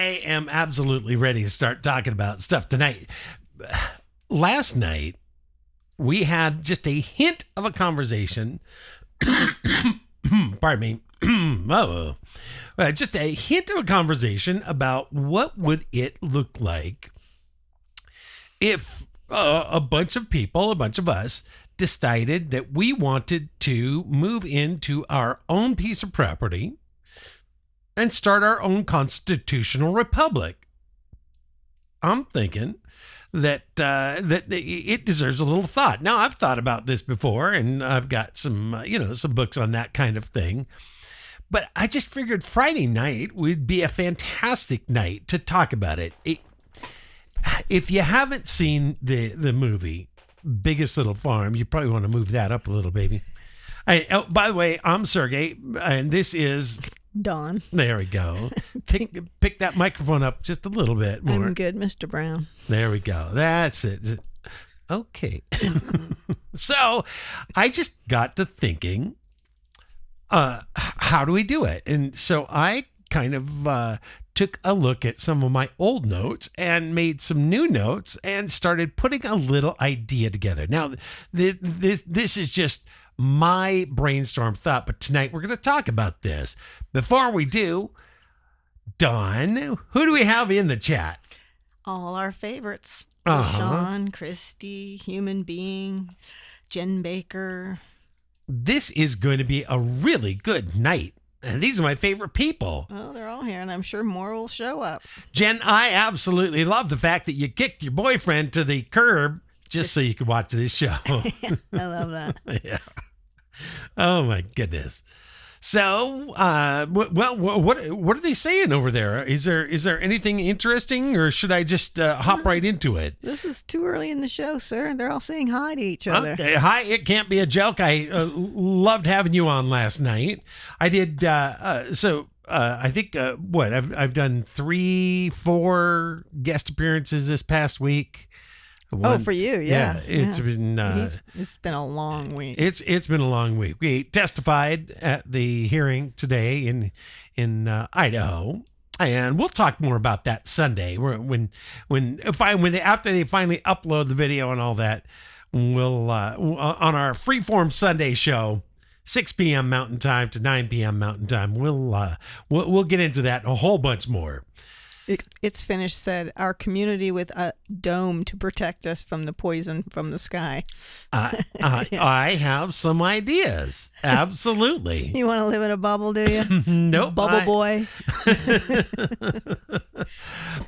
I am absolutely ready to start talking about stuff tonight. Last night, we had just a hint of a conversation. Pardon me. Just a hint of a conversation about what would it look like if a bunch of people, a bunch of us, decided that we wanted to move into our own piece of property and start our own constitutional republic. I'm thinking that it deserves a little thought. Now, I've thought about this before, and I've got some books on that kind of thing. But I just figured Friday night would be a fantastic night to talk about it. If you haven't seen the movie Biggest Little Farm, you probably want to move that up a little, baby. By the way, I'm Sergey, and this is Dawn. There we go. Pick that microphone up just a little bit more. I'm good, Mr. Brown. There we go. That's it. Okay. So I just got to thinking, how do we do it? And so I kind of took a look at some of my old notes and made some new notes and started putting a little idea together. Now, this is just my brainstorm thought, but tonight we're going to talk about this. Before we do, Dawn, who do we have in the chat? All our favorites. Uh-huh. Sean, Christy, Human Being, Jen Baker. This is going to be a really good night. And these are my favorite people. Well, they're all here, and I'm sure more will show up. Jen, I absolutely love the fact that you kicked your boyfriend to the curb just so you could watch this show. I love that. Yeah. Oh, my goodness. So, well, what are they saying over there? Is there anything interesting, or should I just hop right into it? This is too early in the show, sir. They're all saying hi to each other. Okay, hi. It can't be a joke. I loved having you on last night. I did. I think I've done 3-4 guest appearances this past week. For you, yeah. It's been it's been a long week. It's been a long week. We testified at the hearing today in Idaho, and we'll talk more about that Sunday. After they finally upload the video and all that, we'll on our Freeform Sunday show, 6 p.m. Mountain Time to 9 p.m. Mountain Time. We'll get into that and a whole bunch more. It's Finished said, our community with a dome to protect us from the poison from the sky. I have some ideas. Absolutely. You want to live in a bubble, do you? Nope. Bubble boy.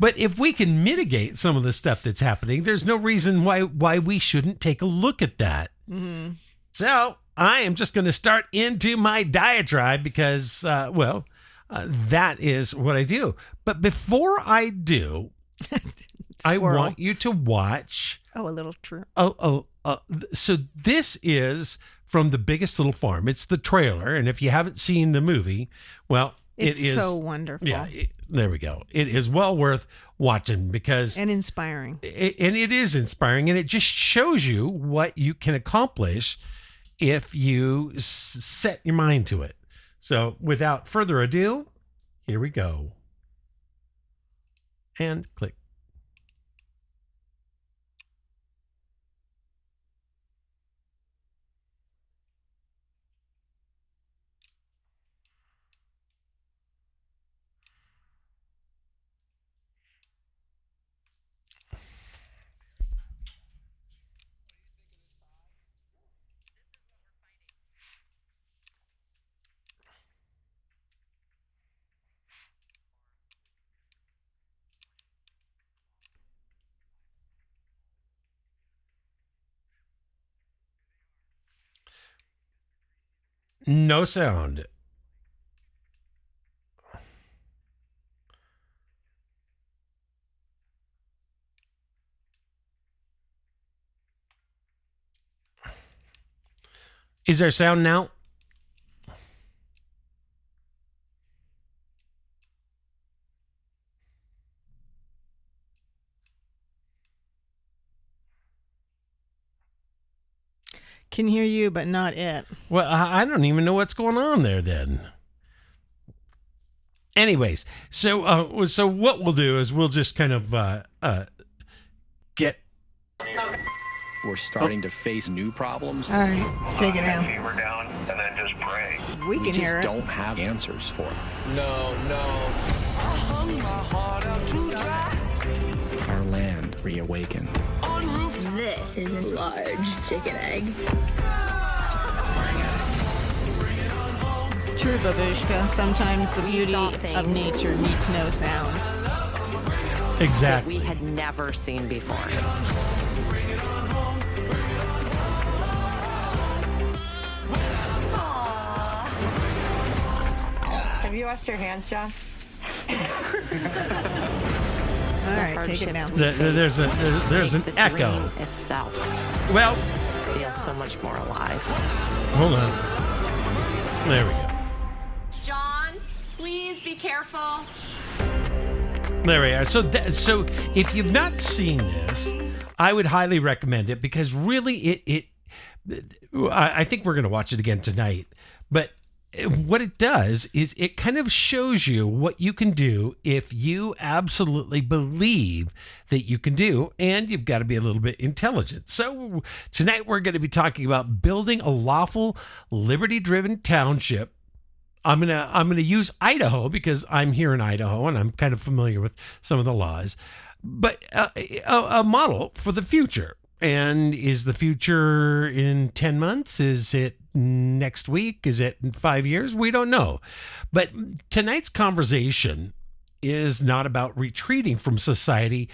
But if we can mitigate some of the stuff that's happening, there's no reason why we shouldn't take a look at that. Mm-hmm. So I am just going to start into my diatribe because, that is what I do. But before I do, I want you to watch. Oh, a little true. So this is from The Biggest Little Farm. It's the trailer. And if you haven't seen the movie, well, it's it is so wonderful. Yeah, there we go. It is well worth watching because. And inspiring. And it is inspiring. And it just shows you what you can accomplish if you set your mind to it. So without further ado, here we go. And click. No sound. Is there sound now? Can hear you, but not it. Well, I don't even know what's going on there then. Anyways, so what we'll do is we'll just kind of get. We're starting to face new problems. All right, take it down. Fever down, and then just pray. We can We hear just it. don't have answers for it. No. I hung my heart out to dry. Our land reawakened. On roof. This is a large chicken egg. True, Babushka. Sometimes the beauty saw of things. nature needs no sound. that Exactly. we had never seen before. Have you washed your hands, John? All right, take it Hardships down. we There's face there's an make the echo. dream itself Well, feel so much more alive. hold on. There we go. John, please be careful. There we are. So if you've not seen this, I would highly recommend it because really I think we're going to watch it again tonight. But what it does is it kind of shows you what you can do if you absolutely believe that you can do, and you've got to be a little bit intelligent. So tonight we're going to be talking about building a lawful, liberty-driven township. I'm gonna use Idaho because I'm here in Idaho and I'm kind of familiar with some of the laws, but a model for the future. And is the future in 10 months? Is it next week? Is it in 5 years? We don't know. But tonight's conversation is not about retreating from society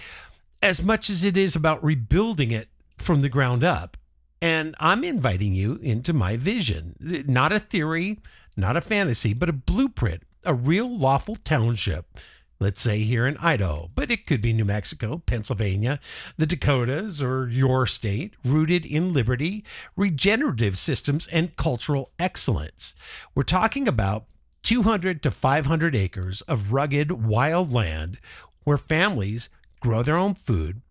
as much as it is about rebuilding it from the ground up. And I'm inviting you into my vision, not a theory, not a fantasy, but a blueprint, a real lawful township, let's say here in Idaho, but it could be New Mexico, Pennsylvania, the Dakotas, or your state, rooted in liberty, regenerative systems, and cultural excellence. We're talking about 200 to 500 acres of rugged, wild land where families grow their own food,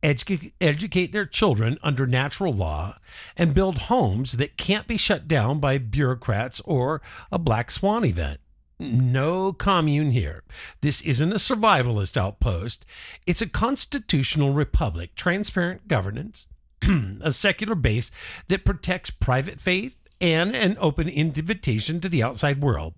educate their children under natural law, and build homes that can't be shut down by bureaucrats or a black swan event. No commune here. This isn't a survivalist outpost. It's a constitutional republic, transparent governance, a secular base that protects private faith and an open invitation to the outside world.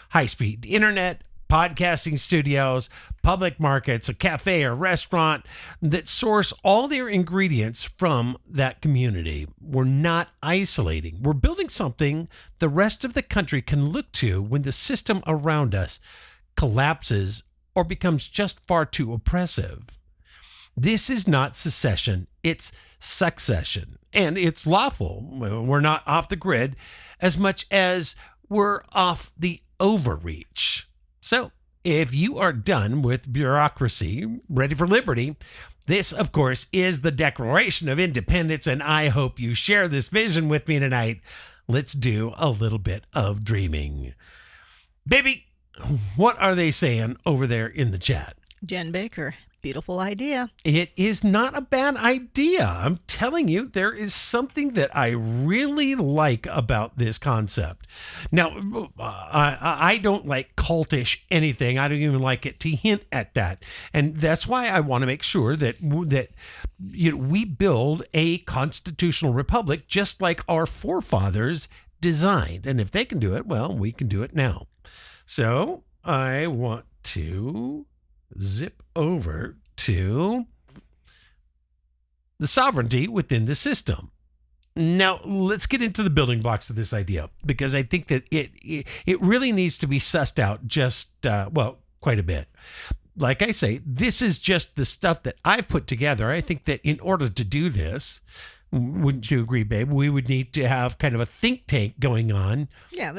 High-speed internet, podcasting studios, public markets, a cafe or restaurant that source all their ingredients from that community. We're not isolating. We're building something the rest of the country can look to when the system around us collapses or becomes just far too oppressive. This is not secession, it's succession, and it's lawful. We're not off the grid as much as we're off the overreach. So, if you are done with bureaucracy, ready for liberty, this, of course, is the Declaration of Independence, and I hope you share this vision with me tonight. Let's do a little bit of dreaming. Baby, what are they saying over there in the chat? Jen Baker, beautiful idea. It is not a bad idea. I'm telling you, there is something that I really like about this concept. Now, I don't like cultish anything. I don't even like it to hint at that. And that's why I want to make sure that we build a constitutional republic just like our forefathers designed. And if they can do it, well, we can do it now. So I want to zip over to the sovereignty within the system. Now, let's get into the building blocks of this idea, because I think that it really needs to be sussed out just, quite a bit. Like I say, this is just the stuff that I've put together. I think that in order to do this, wouldn't you agree, babe? We would need to have kind of a think tank going on. Yeah,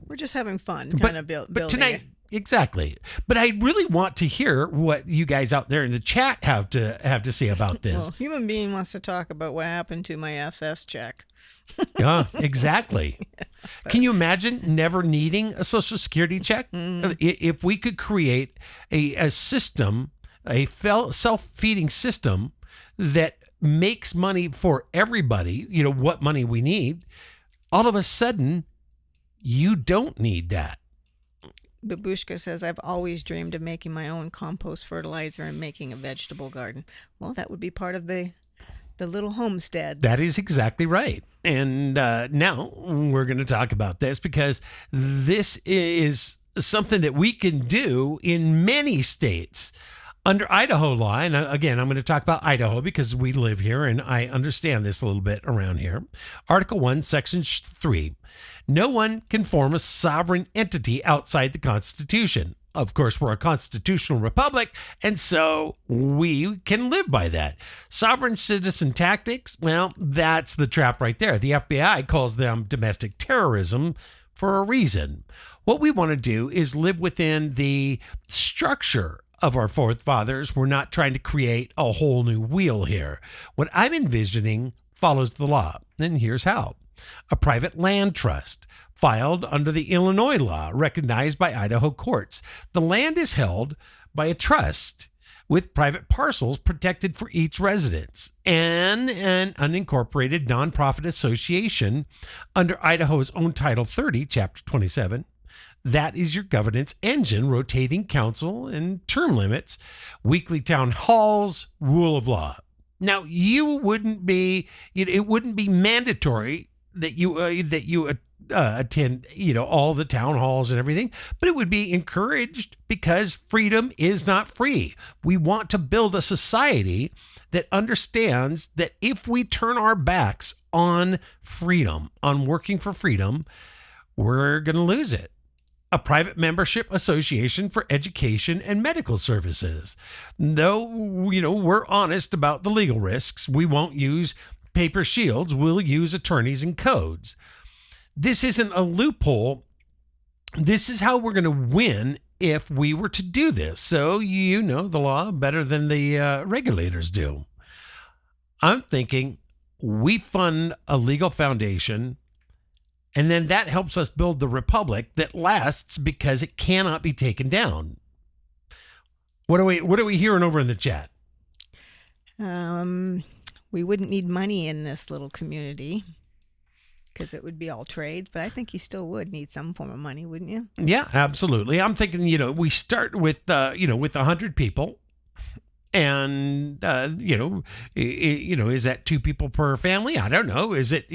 we're just having fun But kind of building tonight, it. exactly. But I really want to hear what you guys out there in the chat have to say about this. Well, human being wants to talk about what happened to my SS check. Yeah, exactly. Can you imagine never needing a Social Security check? If we could create a system, a self-feeding system that makes money for everybody, what money we need, all of a sudden, you don't need that. Babushka says, I've always dreamed of making my own compost fertilizer and making a vegetable garden. Well, that would be part of the little homestead. That is exactly right. And now we're going to talk about this because this is something that we can do in many states. Under Idaho law, and again, I'm going to talk about Idaho because we live here and I understand this a little bit around here. Article 1, Section 3. No one can form a sovereign entity outside the Constitution. Of course, we're a constitutional republic, and so we can live by that. Sovereign citizen tactics, well, that's the trap right there. The FBI calls them domestic terrorism for a reason. What we want to do is live within the structure of our forefathers. We're not trying to create a whole new wheel here. What I'm envisioning follows the law, and here's how. A private land trust filed under the Illinois law recognized by Idaho courts. The land is held by a trust with private parcels protected for each residence, and an unincorporated nonprofit association under Idaho's own Title 30, Chapter 27. That is your governance engine, rotating council and term limits, weekly town halls, rule of law. Now, it wouldn't be mandatory that you attend, all the town halls and everything, but it would be encouraged because freedom is not free. We want to build a society that understands that if we turn our backs on freedom, on working for freedom, we're going to lose it. A private membership association for education and medical services. Though, we're honest about the legal risks, we won't use paper shields, we'll use attorneys and codes. This isn't a loophole. This is how we're going to win if we were to do this. So you know the law better than the regulators do. I'm thinking we fund a legal foundation, and then that helps us build the republic that lasts because it cannot be taken down. What are we hearing over in the chat? We wouldn't need money in this little community because it would be all trades, but I think you still would need some form of money, wouldn't you? Yeah, absolutely. I'm thinking, we start with 100 people. And, is that 2 people per family? I don't know. Is it,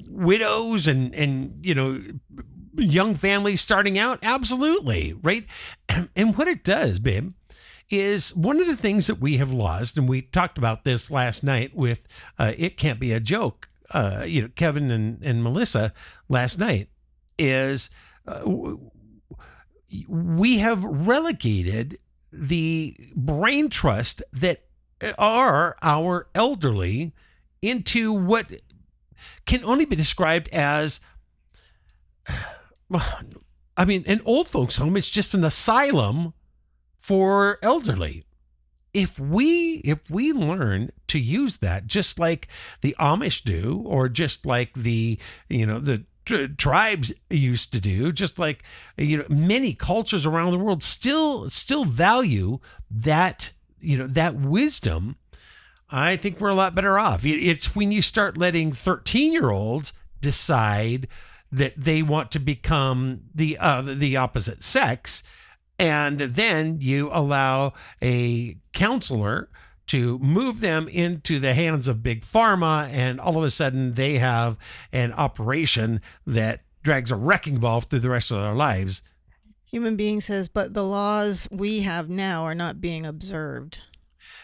widows and young families starting out? Absolutely. Right. And what it does, babe, is one of the things that we have lost, and we talked about this last night with It Can't Be a Joke, Kevin and Melissa last night, is we have relegated the brain trust that are our elderly into what can only be described as, an old folks home is just an asylum for elderly. If we learn to use that, just like the Amish do, or just like the tribes used to do, just like many cultures around the world still value that that wisdom, I think we're a lot better off. It's when you start letting 13-year-olds decide that they want to become the opposite sex, and then you allow a counselor to move them into the hands of big pharma, and all of a sudden they have an operation that drags a wrecking ball through the rest of their lives. Human Being says, but the laws we have now are not being observed.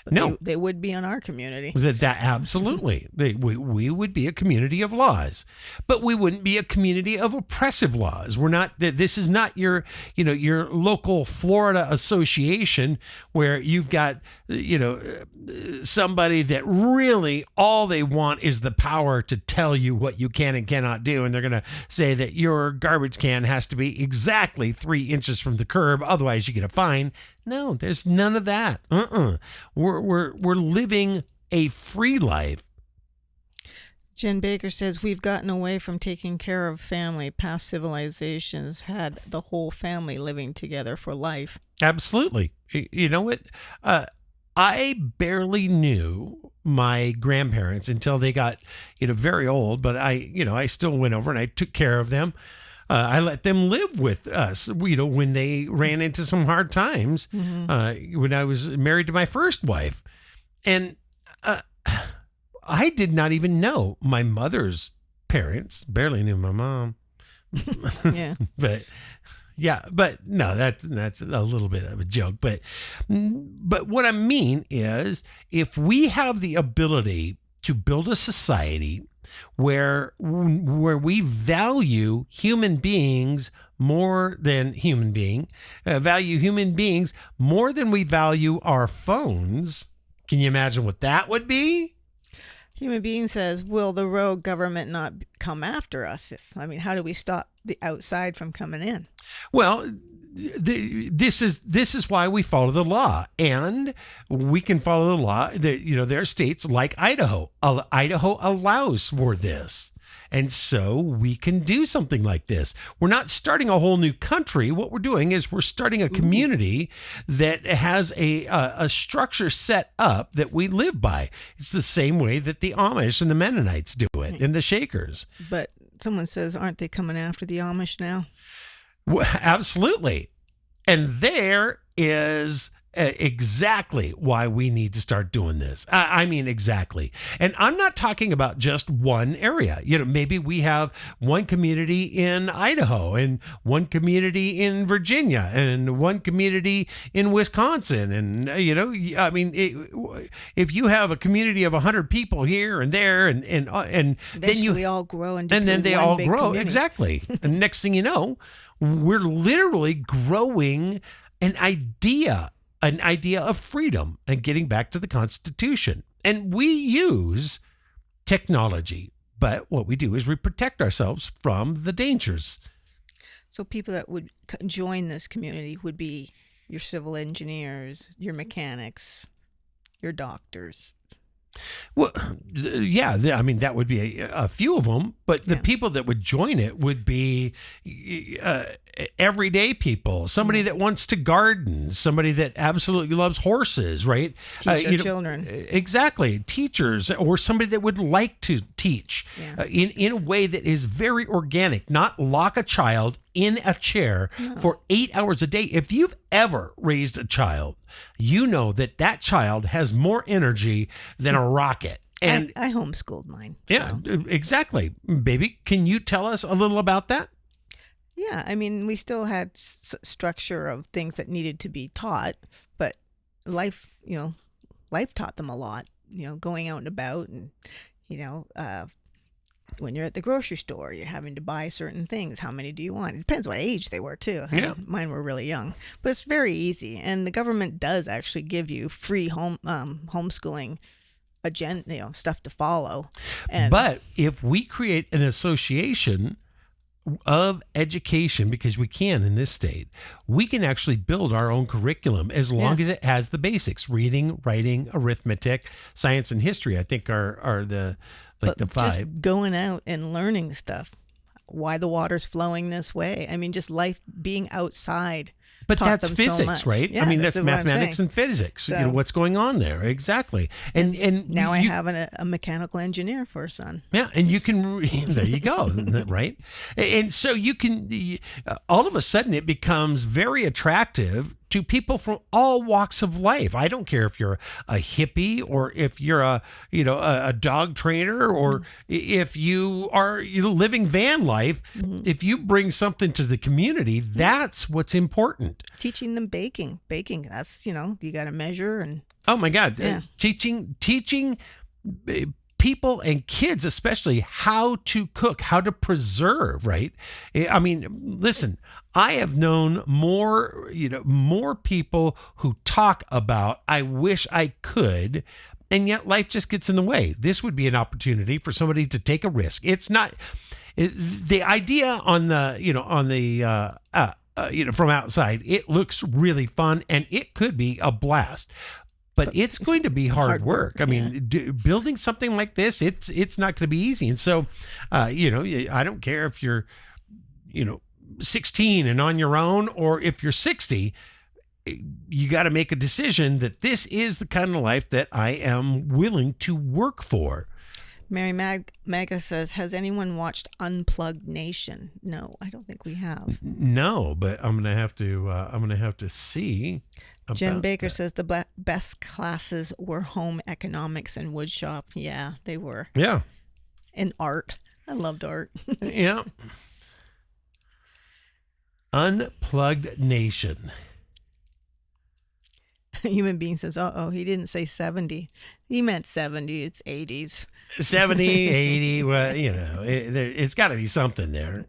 But No. they would be in our community. That absolutely. We would be a community of laws, but we wouldn't be a community of oppressive laws. We're not. This is not your local Florida association where you've got somebody that really all they want is the power to tell you what you can and cannot do, and they're going to say that your garbage can has to be exactly 3 inches from the curb, otherwise you get a fine. No, there's none of that. We're living a free life. Jen Baker says, we've gotten away from taking care of family. Past civilizations had the whole family living together for life. Absolutely. You know what? I barely knew my grandparents until they got, very old, but I still went over and I took care of them. I let them live with us, when they ran into some hard times, when I was married to my first wife. And I did not even know my mother's parents, barely knew my mom. Yeah. But no, that's a little bit of a joke. But what I mean is, if we have the ability to build a society where we value human beings more than value human beings more than we value our phones, can you imagine what that would be? Human Being says, will the rogue government not come after us? How do we stop the outside from coming in? Well, this is why we follow the law, and we can follow the law. There are states like Idaho. Idaho allows for this. And so we can do something like this. We're not starting a whole new country. What we're doing is we're starting a community that has a structure set up that we live by. It's the same way that the Amish and the Mennonites do it, and the Shakers. But someone says, aren't they coming after the Amish now? Well, absolutely. And there is exactly why we need to start doing this. I mean, exactly. And I'm not talking about just one area. Maybe we have one community in Idaho and one community in Virginia and one community in Wisconsin. And, if you have a community of 100 people here and there and then we all grow into and then they all grow. community. Exactly. And next thing you know, we're literally growing an idea of freedom and getting back to the Constitution. And we use technology, but what we do is we protect ourselves from the dangers. So people that would join this community would be your civil engineers, your mechanics, your doctors. Well, yeah, that would be a few of them, but the people that would join it would be everyday people, somebody that wants to garden, somebody that absolutely loves horses, right? Teach children. Exactly. Teachers, or somebody that would like to teach in a way that is very organic, not lock a child in a chair for 8 hours a day. If you've ever raised a child, you know that child has more energy than a rocket. And I homeschooled mine. Yeah, exactly. Baby, can you tell us a little about that? Yeah, we still had structure of things that needed to be taught, but life taught them a lot, going out and about, and, when you're at the grocery store, you're having to buy certain things. How many do you want? It depends what age they were, too. Mine were really young, but it's very easy. And the government does actually give you free homeschooling stuff to follow. But if we create an association of education, because we can in this state, we can actually build our own curriculum as long as it has the basics: reading, writing, arithmetic, science, and history. I think are the five. Just going out and learning stuff, why the water's flowing this way. Just life, being outside. But that's physics, right? Yeah, that's mathematics and physics. So, what's going on there? Exactly. And now I have a mechanical engineer for a son. Yeah, and you can, there you go, right? And so you can, all of a sudden it becomes very attractive to people from all walks of life. I don't care if you're a hippie or if you're a dog trainer or if you are living van life. If you bring something to the community, that's what's important. Teaching them baking, that's, you got to measure and. Oh my God. Teaching people and kids especially how to cook, how to preserve, right? Listen, I have known more people who talk about, I wish I could, and yet life just gets in the way. This would be an opportunity for somebody to take a risk. It's not the idea from outside. It looks really fun and it could be a blast. But it's going to be hard work. Building something like this, it's not going to be easy. And so, I don't care if you're, 16 and on your own, or if you're 60, you got to make a decision that this is the kind of life that I am willing to work for. Mary Maga says, has anyone watched Unplugged Nation? No, I don't think we have. No, but I'm gonna have to see. Jen Baker that. says the best classes were home economics and woodshop. Yeah, they were. Yeah. And art. I loved art. Yeah. Unplugged Nation. Human Being says, he didn't say 70. He meant 70. It's 80s. 70, 80, well, it's got to be something there.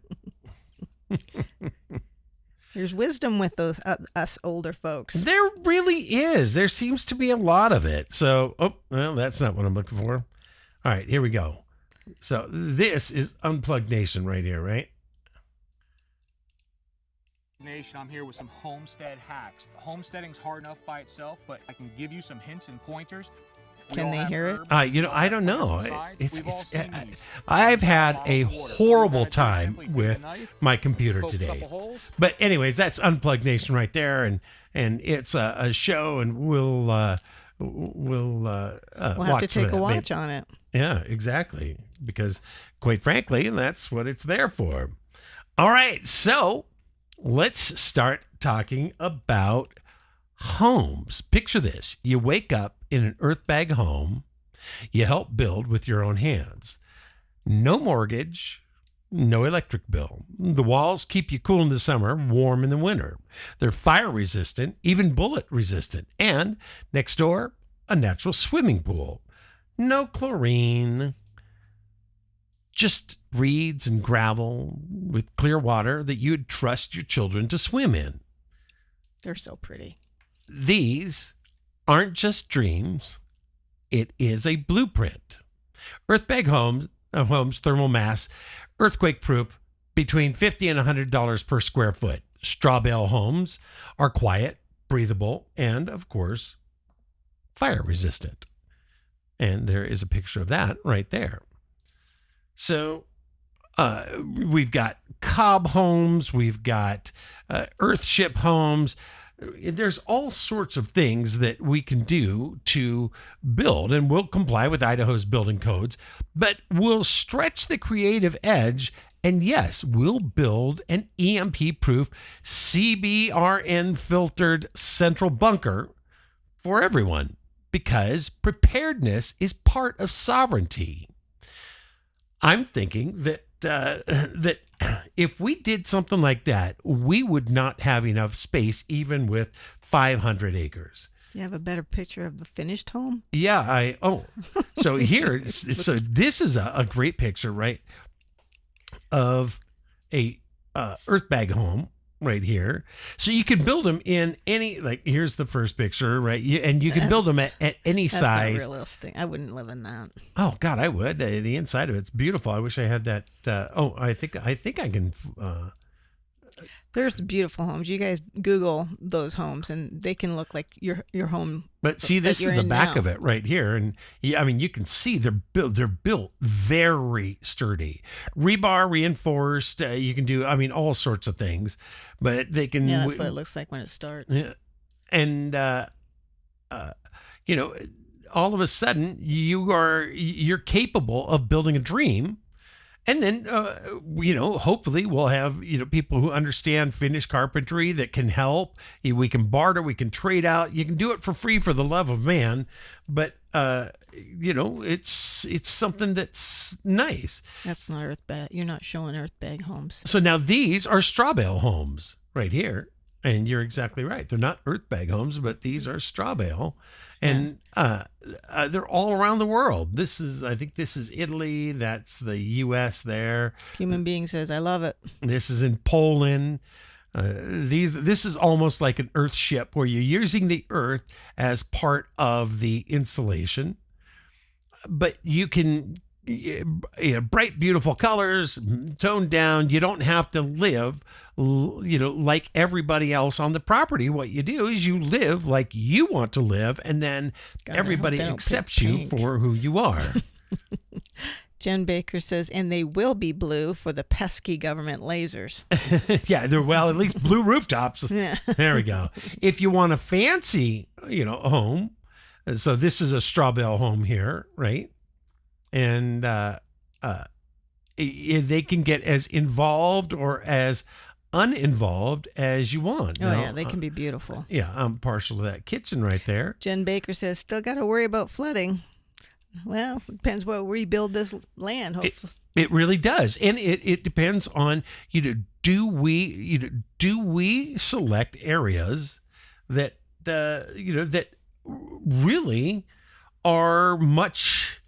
There's wisdom with those us older folks. There really is. There seems to be a lot of it. So, that's not what I'm looking for. All right, here we go. So this is Unplugged Nation right here, right? Nation, I'm here with some homestead hacks. Homesteading's hard enough by itself, but I can give you some hints and pointers. Can they hear it? I don't know. I've had a horrible time with my computer today. But anyways, that's Unplugged Nation right there, and it's a show, and we'll have watch to take that, a watch maybe. on it. Yeah, exactly. Because quite frankly, that's what it's there for. All right, so let's start talking about homes. Picture this. You wake up in an earthbag home. You help build with your own hands. No mortgage, no electric bill. The walls keep you cool in the summer, warm in the winter. They're fire resistant, even bullet resistant. And next door, a natural swimming pool. No chlorine, just reeds and gravel with clear water that you'd trust your children to swim in. They're so pretty. These aren't just dreams. It is a blueprint. Earthbag homes, thermal mass, earthquake proof, between $50 and $100 per square foot. Straw bale homes are quiet, breathable, and of course, fire resistant. And there is a picture of that right there. So we've got cob homes, we've got earthship homes. There's all sorts of things that we can do to build, and we'll comply with Idaho's building codes, but we'll stretch the creative edge. And yes, we'll build an EMP-proof, CBRN filtered central bunker for everyone, because preparedness is part of sovereignty. I'm thinking that if we did something like that, we would not have enough space even with 500 acres. You have a better picture of the finished home? Yeah, so here, so this is a great picture, right, of a earthbag home right here. So you can build them in any, like, here's the first picture, right? And you can build them at any size. That's not realistic. I wouldn't live in that. Oh God, I would. The inside of it's beautiful. I wish I had that. I think I can. There's beautiful homes. You guys Google those homes, and they can look like your home. But see, this is the back of it right here, and I mean, you can see they're built very sturdy, rebar reinforced. You can do, I mean, all sorts of things, but they can. Yeah, that's what it looks like when it starts. Yeah, and all of a sudden you're capable of building a dream. And then, hopefully we'll have, people who understand finished carpentry that can help. We can barter, we can trade out. You can do it for free for the love of man. But, it's something that's nice. That's not earthbag. You're not showing earthbag homes. So now these are straw bale homes right here. And you're exactly right. They're not earthbag homes, but these are straw bale. And they're all around the world. I think this is Italy. That's the U.S. there. Human Being says, I love it. This is in Poland. This is almost like an earth ship where you're using the earth as part of the insulation. But you can, bright, beautiful colors, toned down. You don't have to live, like everybody else on the property. What you do is you live like you want to live, and then everybody accepts you for who you are. Jen Baker says, and they will be blue for the pesky government lasers. Yeah, at least blue rooftops. Yeah. There we go. If you want a fancy, home, so this is a straw bale home here, right? and they can get as involved or as uninvolved as you want. Oh, yeah, they can be beautiful. Yeah, I'm partial to that kitchen right there. Jen Baker says, still got to worry about flooding. Well, it depends what we build this land, hopefully. It really does. And it depends on, do we select areas that, that really are much,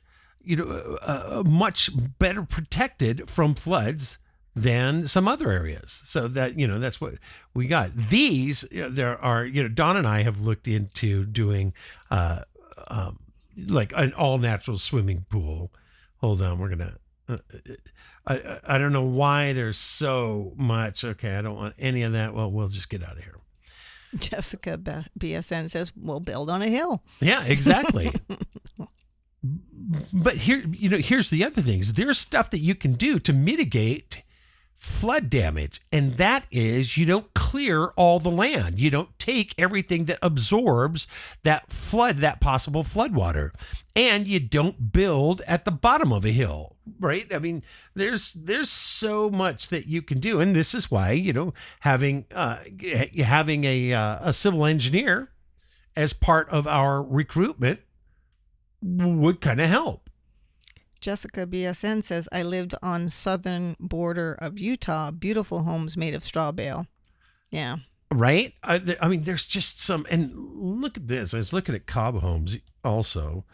much better protected from floods than some other areas. So that, that's what we got. These, there are, Don and I have looked into doing like an all natural swimming pool. Hold on. We're going to, I don't know why there's so much. Okay. I don't want any of that. Well, we'll just get out of here. Jessica BSN says, we'll build on a hill. Yeah, exactly. But here's the other things. There's stuff that you can do to mitigate flood damage, and that is you don't clear all the land. You don't take everything that absorbs that possible flood water, and you don't build at the bottom of a hill, right? I mean, there's so much that you can do, and this is why having a civil engineer as part of our recruitment would kind of help. Jessica BSN says, I lived on southern border of Utah. Beautiful homes made of straw bale. Yeah. Right? I mean, there's just some, and look at this. I was looking at Cobb Homes also.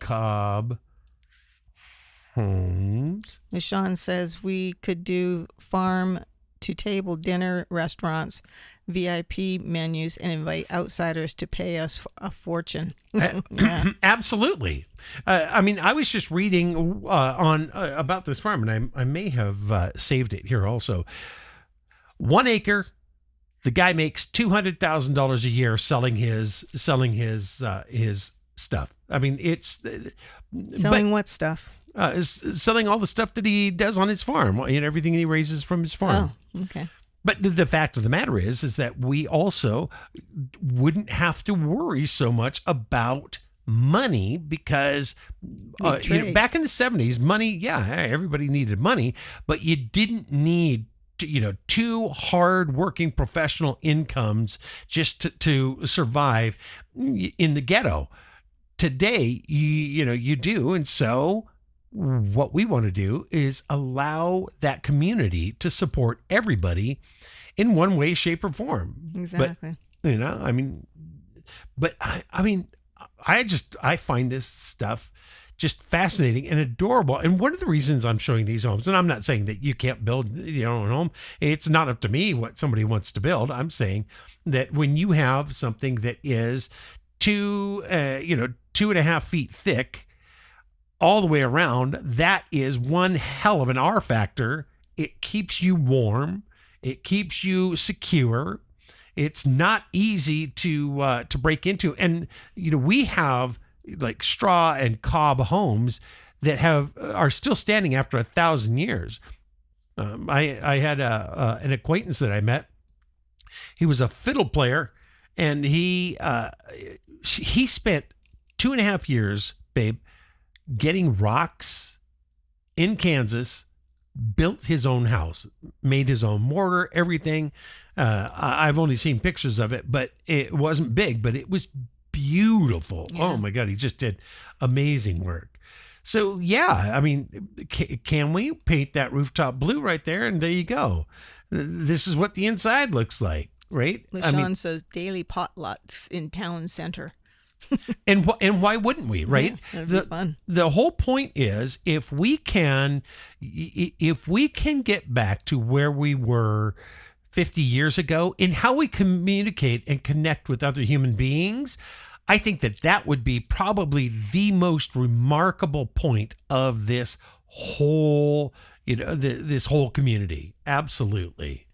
Cobb Homes. Sean says we could do farm to table dinner restaurants, VIP menus, and invite outsiders to pay us a fortune. Yeah. Absolutely. I mean, I was just reading on about this farm, and I may have saved it here also. 1 acre. The guy makes $200,000 a year selling his stuff. I mean, it's selling what stuff? Selling all the stuff that he does on his farm and everything he raises from his farm. Oh, okay. But the fact of the matter is that we also wouldn't have to worry so much about money because back in the 70s, money, everybody needed money, but you didn't need two hard-working professional incomes just to survive in the ghetto. Today, you do, and so what we want to do is allow that community to support everybody in one way, shape, or form. Exactly. But, I mean, I find this stuff just fascinating and adorable. And one of the reasons I'm showing these homes, and I'm not saying that you can't build your own home. It's not up to me what somebody wants to build. I'm saying that when you have something that is 2.5 feet thick, all the way around, that is one hell of an R factor. It keeps you warm. It keeps you secure. It's not easy to break into. And, we have like straw and cob homes that are still standing after 1,000 years. I had an acquaintance that I met. He was a fiddle player, and he spent 2.5 years, babe, getting rocks in Kansas, built his own house, made his own mortar, everything. I've only seen pictures of it, but it wasn't big, but it was beautiful. Yeah. Oh my God, he just did amazing work. So yeah, I mean, can we paint that rooftop blue right there? And there you go. This is what the inside looks like, right? LaShawn says daily potlucks in town center. And why wouldn't we, right? Yeah, that'd be fun. The whole point is if we can get back to where we were 50 years ago in how we communicate and connect with other human beings, I think that would be probably the most remarkable point of this whole, this whole community. Absolutely.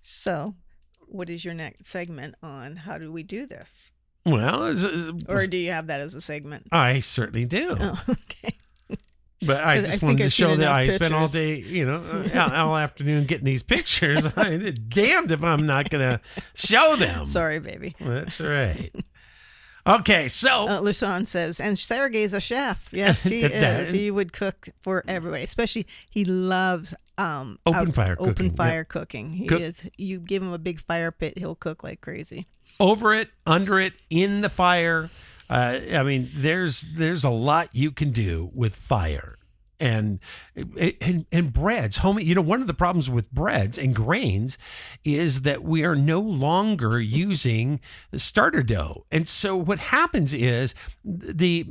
So, what is your next segment on how do we do this? Well, or do you have that as a segment? I certainly do. Oh, okay. But I just wanted to show that I spent all day, all afternoon getting these pictures. I'm damned if I'm not going to show them. Sorry, baby. That's right. Okay, so LaShawn says, and Sergey's a chef. Yes, he is. He would cook for everybody. Especially, he loves open fire cooking. He is. You give him a big fire pit, he'll cook like crazy. Over it, under it, in the fire. I mean, there's a lot you can do with fire. And breads, homie. One of the problems with breads and grains is that we are no longer using starter dough. And so what happens is the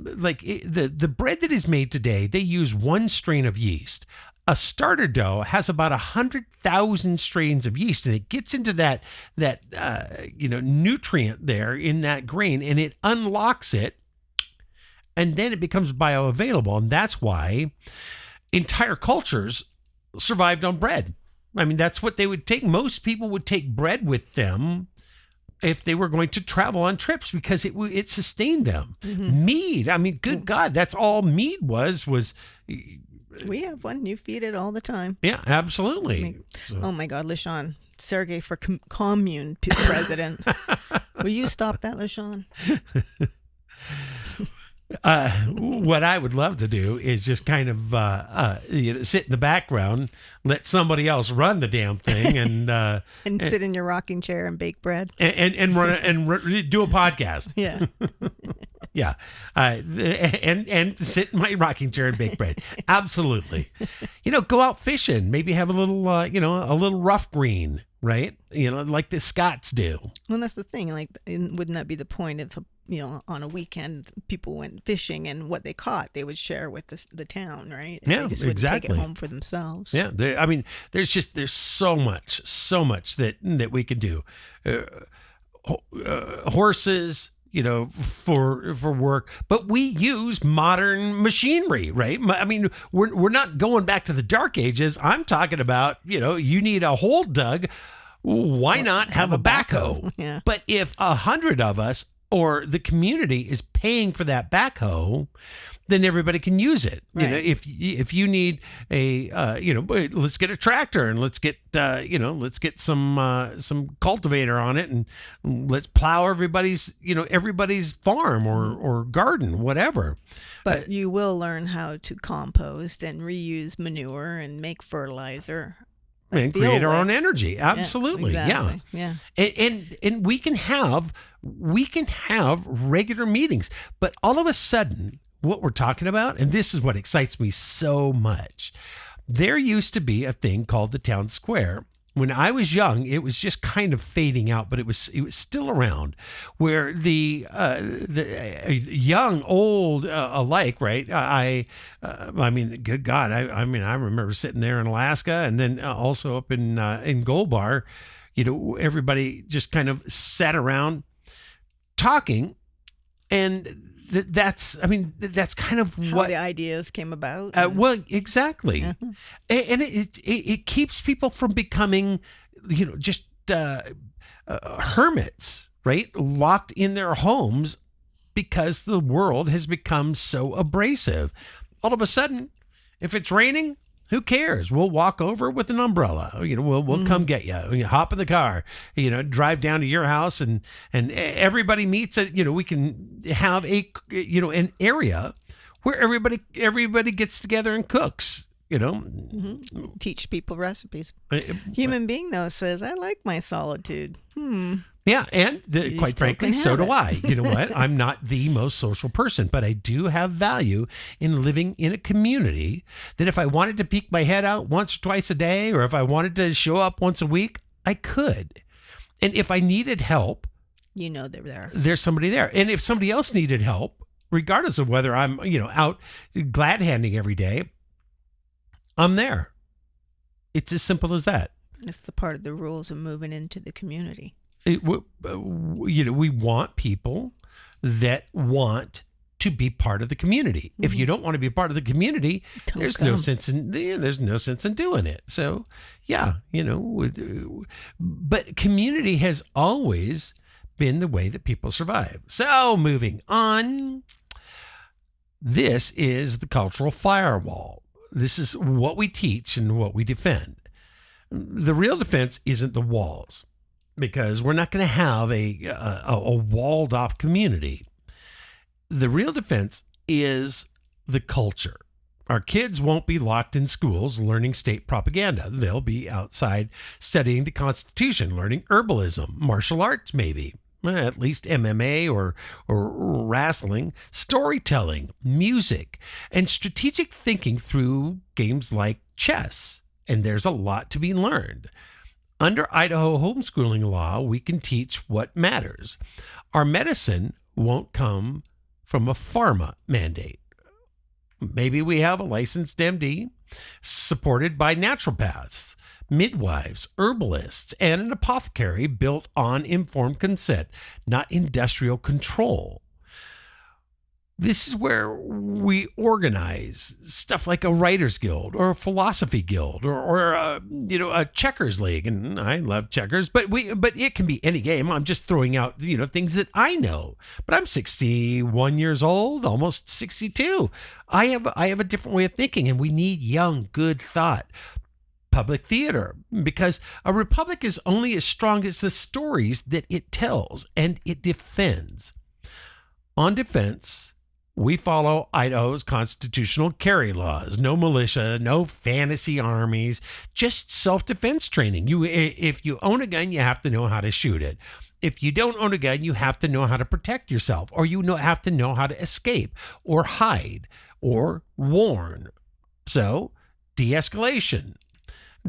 bread that is made today, they use one strain of yeast. A starter dough has about 100,000 strains of yeast, and it gets into that nutrient there in that grain, and it unlocks it. And then it becomes bioavailable. And that's why entire cultures survived on bread. I mean, that's what they would take. Most people would take bread with them if they were going to travel on trips because it sustained them. Mm-hmm. Mead. I mean, good God, that's all mead was. We have one. You feed it all the time. Yeah, absolutely. Oh, my God, LaShawn. Sergey for commune president. Will you stop that, LaShawn? What I would love to do is just kind of sit in the background, let somebody else run the damn thing, and sit in your rocking chair and bake bread and do a podcast. Yeah, yeah, and sit in my rocking chair and bake bread. Absolutely, go out fishing, maybe have a little a little rough green, right? Like the Scots do. Well, that's the thing. Like, wouldn't that be the point if on a weekend people went fishing and what they caught they would share with the town, right? Yeah, they just exactly. Take it home for themselves. Yeah, I mean, there's so much that we can do. Horses, for work, but we use modern machinery, right? I mean, we're not going back to the dark ages. I'm talking about, you need a hole dug. Why not have a backhoe? Yeah. But if 100 of us or the community is paying for that backhoe, then everybody can use it. Right. If you need a let's get a tractor and let's get some cultivator on it and let's plow everybody's farm or garden, whatever. But you will learn how to compost and reuse manure and make fertilizer. And create our own energy. Absolutely. Yeah. Exactly. Yeah. And we can have regular meetings, but all of a sudden, what we're talking about, and this is what excites me so much, there used to be a thing called the town square. When I was young, it was just kind of fading out, but it was still around, where the young, old alike, right? I mean, good God, I remember sitting there in Alaska, and then also up in Gold Bar, everybody just kind of sat around talking, and that's kind of how the ideas came about. Well, exactly. Mm-hmm. And it keeps people from becoming, just hermits, right? Locked in their homes because the world has become so abrasive. All of a sudden, if it's raining, who cares? We'll walk over with an umbrella. We'll come get you. You hop in the car. Drive down to your house, and everybody meets at. We can have an area where everybody gets together and cooks. Mm-hmm. Teach people recipes. Human being though says, "I like my solitude." Yeah, and quite frankly, so do I. You know what? I'm not the most social person, but I do have value in living in a community that if I wanted to peek my head out once or twice a day, or if I wanted to show up once a week, I could. And if I needed help, they're there. There's somebody there. And if somebody else needed help, regardless of whether I'm, out glad handing every day, I'm there. It's as simple as that. It's the part of the rules of moving into the community. We want people that want to be part of the community. Mm-hmm. If you don't want to be part of the community, there's no sense in doing it. So, yeah, but community has always been the way that people survive. So, moving on. This is the cultural firewall. This is what we teach and what we defend. The real defense isn't the walls, because we're not going to have a walled off community. The real defense is the culture. Our kids won't be locked in schools learning state propaganda. They'll be outside studying the Constitution, learning herbalism, martial arts maybe, at least MMA or wrestling, storytelling, music, and strategic thinking through games like chess. And there's a lot to be learned. Under Idaho homeschooling law, we can teach what matters. Our medicine won't come from a pharma mandate. Maybe we have a licensed MD supported by naturopaths, midwives, herbalists, and an apothecary built on informed consent, not industrial control. This is where we organize stuff like a writer's guild or a philosophy guild or a checkers league. And I love checkers, but it can be any game. I'm just throwing out, things that I know. But I'm 61 years old, almost 62. I have a different way of thinking, and we need young, good thought. Public theater, because a republic is only as strong as the stories that it tells and it defends. On defense, we follow Idaho's constitutional carry laws. No militia, no fantasy armies, just self-defense training. If you own a gun, you have to know how to shoot it. If you don't own a gun, you have to know how to protect yourself, or have to know how to escape or hide or warn. So, de-escalation,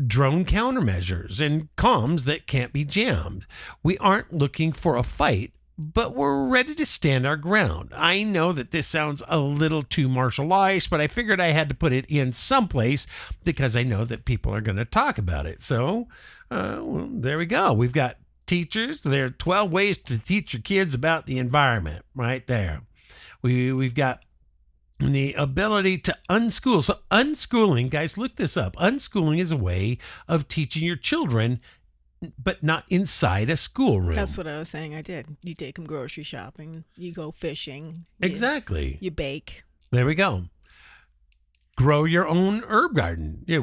drone countermeasures, and comms that can't be jammed. We aren't looking for a fight, but we're ready to stand our ground. I know that this sounds a little too martial law-ish, but I figured I had to put it in someplace because I know that people are going to talk about it. So, there we go. We've got teachers. There are 12 ways to teach your kids about the environment right there. We've got the ability to unschool. So unschooling, guys, look this up. Unschooling is a way of teaching your children, but not inside a schoolroom. That's what I was saying. I did. You take them grocery shopping. You go fishing. Exactly. You bake. There we go. Grow your own herb garden. Yeah,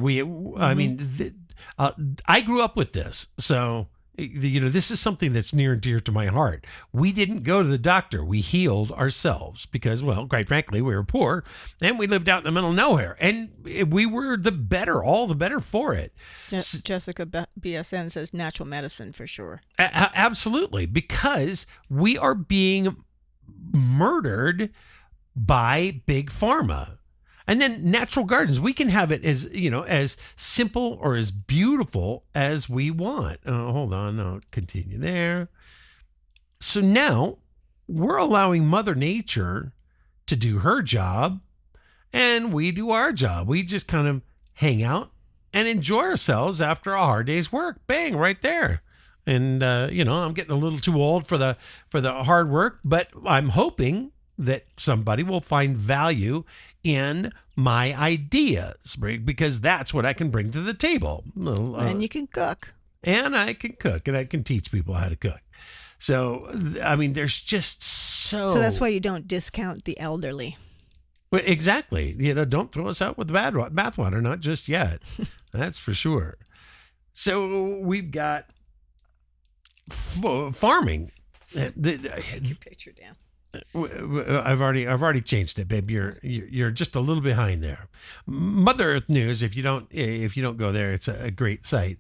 I grew up with this, so this is something that's near and dear to my heart. We didn't go to the doctor. We healed ourselves because, well, quite frankly, we were poor and we lived out in the middle of nowhere, and we were all the better for it. Jessica BSN says natural medicine for sure. Absolutely, because we are being murdered by big pharma. And then natural gardens, we can have it as, as simple or as beautiful as we want. Hold on, I'll continue there. So now we're allowing Mother Nature to do her job and we do our job. We just kind of hang out and enjoy ourselves after a hard day's work. Bang, right there. And, I'm getting a little too old for the hard work, but I'm hoping that somebody will find value in my ideas, because that's what I can bring to the table. And you can cook. And I can cook, and I can teach people how to cook. So, there's just so... So that's why you don't discount the elderly. Well, exactly. Don't throw us out with the bathwater, not just yet. That's for sure. So we've got farming. Get your picture down. I've already changed it, babe. You're just a little behind there. Mother Earth News. If you don't go there, it's a great site.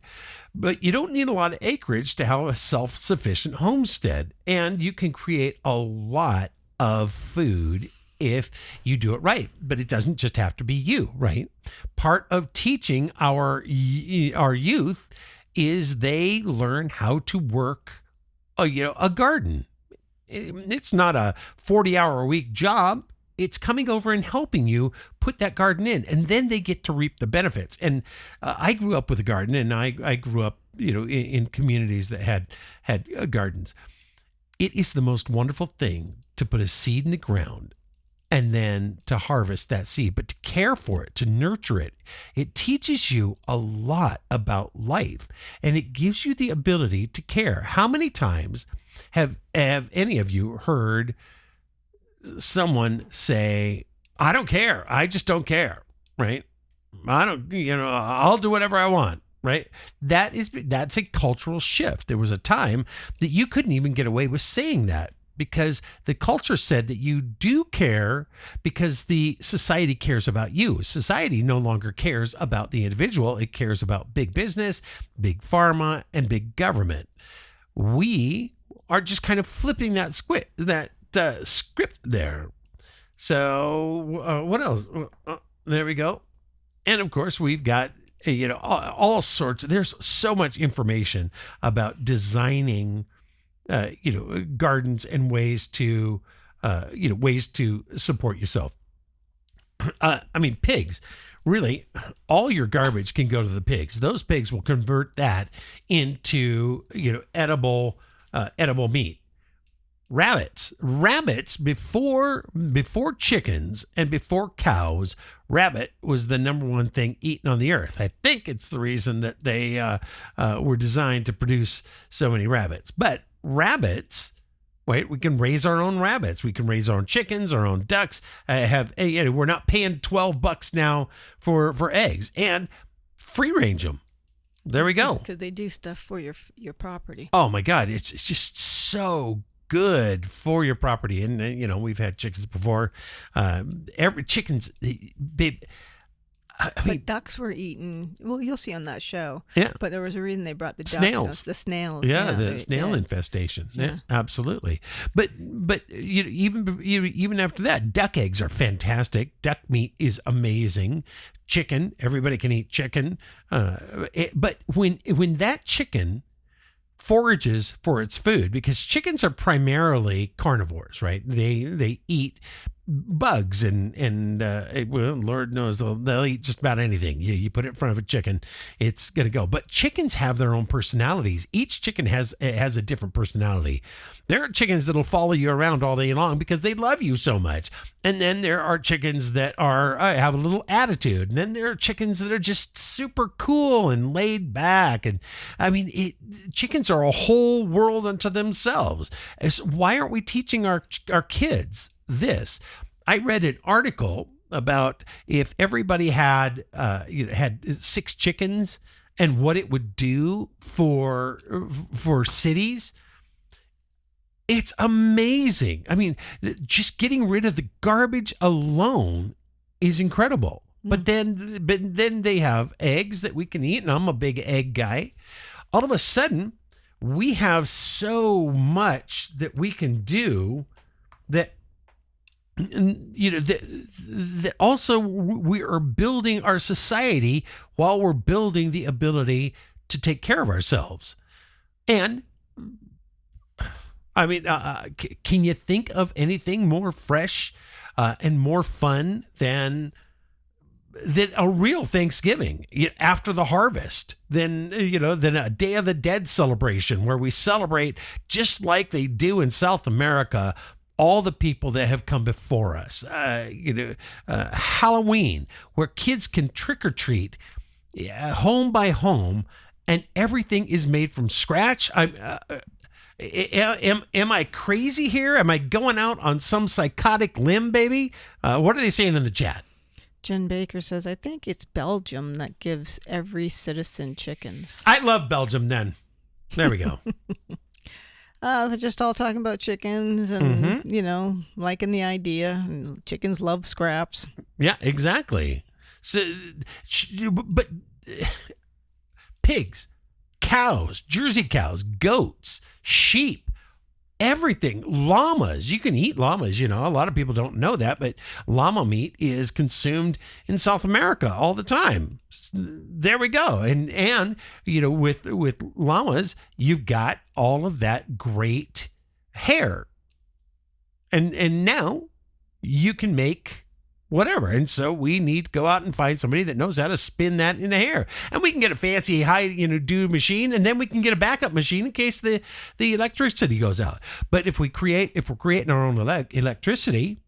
But you don't need a lot of acreage to have a self-sufficient homestead, and you can create a lot of food if you do it right. But it doesn't just have to be you, right? Part of teaching our youth is they learn how to work a garden. It's not a 40-hour-a-week job. It's coming over and helping you put that garden in, and then they get to reap the benefits. And I grew up with a garden, and I grew up, in communities that had gardens. It is the most wonderful thing to put a seed in the ground and then to harvest that seed, but to care for it, to nurture it. It teaches you a lot about life, and it gives you the ability to care. How many times have any of you heard someone say, I don't care. I just don't care, right? I'll do whatever I want, right? That's a cultural shift. There was a time that you couldn't even get away with saying that because the culture said that you do care because the society cares about you. Society no longer cares about the individual. It cares about big business, big pharma, and big government. We are just kind of flipping that script there. So what else? There we go. And of course, we've got, all sorts. There's so much information about designing, gardens and ways to support yourself. Pigs. Really, all your garbage can go to the pigs. Those pigs will convert that into, edible meat. Rabbits before chickens and before cows, rabbit was the number one thing eaten on the earth. I think it's the reason that they were designed to produce so many rabbits. But rabbits, we can raise our own rabbits. We can raise our own chickens, our own ducks. We're not paying $12 now for eggs, and free range them. There we go. Because they do stuff for your property. Oh my God, it's just so good for your property. And we've had chickens before. Chickens, but ducks were eaten. Well, you'll see on that show. Yeah. But there was a reason they brought the ducks. Snails. The snails. Yeah, the snail infestation. Yeah, absolutely. But even after that, duck eggs are fantastic. Duck meat is amazing. Chicken, everybody can eat chicken. But when that chicken forages for its food, because chickens are primarily carnivores, right? They eat bugs and Lord knows they'll eat just about anything. You put it in front of a chicken, it's gonna go. But chickens have their own personalities. Each chicken has a different personality. There are chickens that'll follow you around all day long because they love you so much. And then there are chickens that have a little attitude. And then there are chickens that are just super cool and laid back. And chickens are a whole world unto themselves. So why aren't we teaching our kids this? I read an article about if everybody had 6 chickens and what it would do for cities. It's amazing. Just getting rid of the garbage alone is incredible. But then they have eggs that we can eat, and I'm a big egg guy. All of a sudden, we have so much that we can do that that also we are building our society while we're building the ability to take care of ourselves. And can you think of anything more fresh and more fun than a real Thanksgiving after the harvest, than a Day of the Dead celebration where we celebrate just like they do in South America all the people that have come before us. Halloween, where kids can trick or treat home by home, and everything is made from scratch. Am I crazy here? Am I going out on some psychotic limb, baby? What are they saying in the chat? Jen Baker says, I think it's Belgium that gives every citizen chickens. I love Belgium then. There we go. We're just all talking about chickens and, liking the idea. And chickens love scraps. Yeah, exactly. So, but pigs, cows, Jersey cows, goats, sheep, everything, llamas. You can eat llamas. A lot of people don't know that, but llama meat is consumed in South America all the time. There we go. And with llamas, you've got all of that great hair. And now you can make whatever. And so we need to go out and find somebody that knows how to spin that into hair. And we can get a fancy do machine, and then we can get a backup machine in case the electricity goes out. But if we're creating our own electricity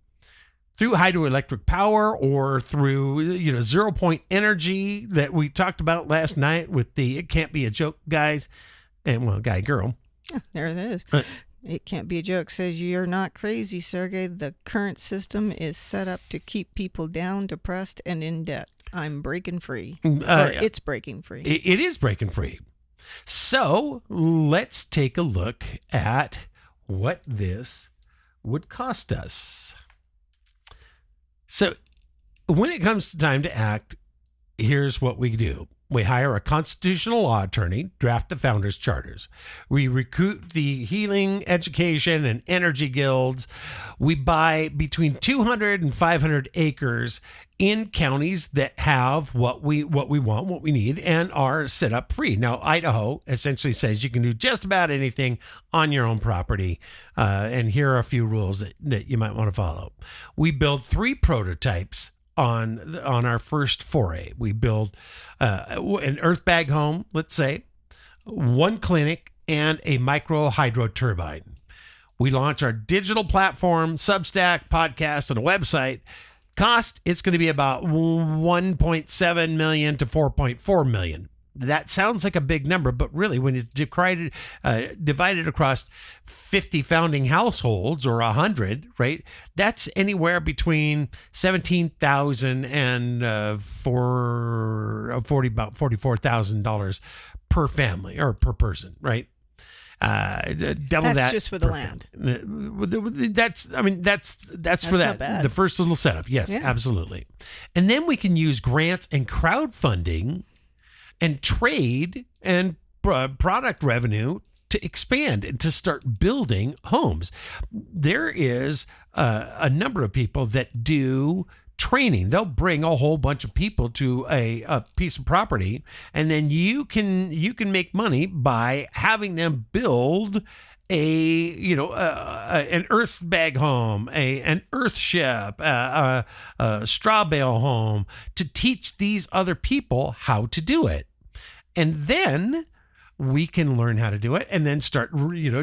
through hydroelectric power or through 0 point energy that we talked about last night with the It Can't Be a Joke guys, and guy, girl. There it is. It Can't Be a Joke says, you're not crazy, Sergey. The current system is set up to keep people down, depressed, and in debt. I'm breaking free. It's breaking free. It is breaking free. So let's take a look at what this would cost us. So when it comes to time to act, here's what we do. We hire a constitutional law attorney, draft the founders' charters. We recruit the healing, education, and energy guilds. We buy between 200 and 500 acres in counties that have what we want, what we need, and are set up free. Now, Idaho essentially says you can do just about anything on your own property. And here are a few rules that you might want to follow. We build 3 prototypes on our first foray. We build an earthbag home, let's say, 1 clinic, and a micro hydro turbine. We launch our digital platform, Substack, podcast, and a website. Cost, it's going to be about $1.7 million to $4.4 million. That sounds like a big number, but really when it's divided across 50 founding households or 100, right? That's anywhere between $17,000 and about $44,000 per family or per person, right? Double that's that just for the land. That's for that. The first little setup. Yes, yeah. Absolutely. And then we can use grants and crowdfunding and trade and product revenue to expand and to start building homes. There is a number of people that do training. They'll bring a whole bunch of people to a piece of property, and then you can make money by having them build an earth bag home, an earth ship, a straw bale home, to teach these other people how to do it. And then we can learn how to do it and then start,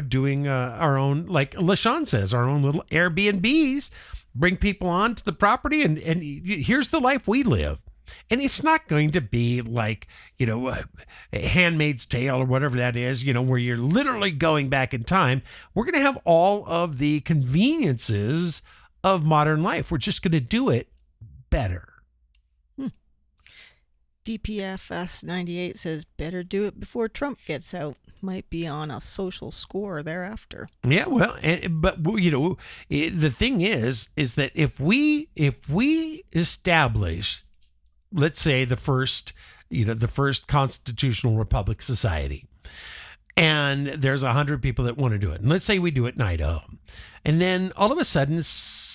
doing our own, like LaShawn says, our own little Airbnbs, bring people onto the property and here's the life we live. And it's not going to be like, Handmaid's Tale or whatever that is, where you're literally going back in time. We're going to have all of the conveniences of modern life. We're just going to do it better. DPFS 98 says, better do it before Trump gets out. Might be on a social score thereafter. Yeah, well, but the thing is that if we establish, let's say, the first constitutional republic society, and there's 100 people that want to do it, and let's say we do it in Idaho, and then all of a sudden